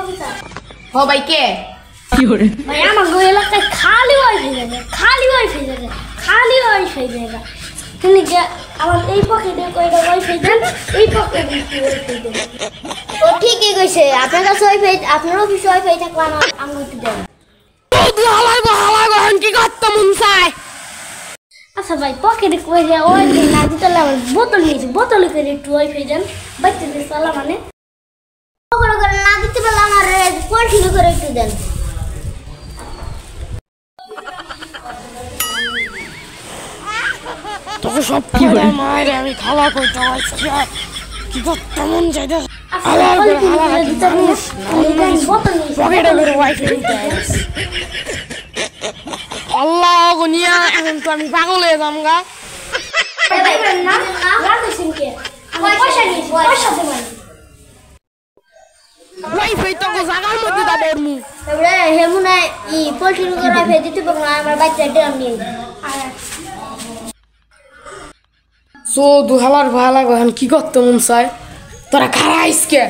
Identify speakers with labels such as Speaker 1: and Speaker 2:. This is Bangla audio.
Speaker 1: অফিসার
Speaker 2: হ ভাই কে
Speaker 1: ভাই আমার এলাকায় খালি ওয়াইফাই জায়গা খালি ওয়াইফাই জায়গা খালি ওয়াইফাই জায়গা তুমি আমার এই পকেটে কয়টা ওয়াইফাই দেন এই পকেটে ওয়াইফাই দেন ও ঠিকই কইছে আপনার কাছে ওয়াইফাই আপনার অফিসে ওয়াইফাই থাকলে আমাকে একটু দেন
Speaker 2: হালাই কি করতে মন চায়
Speaker 1: আচ্ছা ভাই পকেটে কইছে ওয়াইফাই না দিতে আমার বোতল নিয়েছি বোতলে করে একটু ওয়াইফাই দেন বাচ্চাদের চালা মানে পকেটে করে না দিতে পারলে আমার পোল্ট্রি করে একটু দেন
Speaker 2: তোকে সব কি মায়ের আমি খালা করতে আজকে কি করতে মন চাইতে পকেটে করে ওয়াইফাই আল্লাহ গুনিয়া এখন তো আমি পাগল হয়ে যাম গা ওয়াইফাই তো জায়গার মধ্যে তা বর্মু
Speaker 1: হেমুনায় ই পোল্ট্রি করে ফেলে দিতে পারবো না আমার বাচ্চা ড্রাম নিয়ে
Speaker 2: সো দুহালার ভালা গহন কি করতে মন চায় তোরা খারাইস কে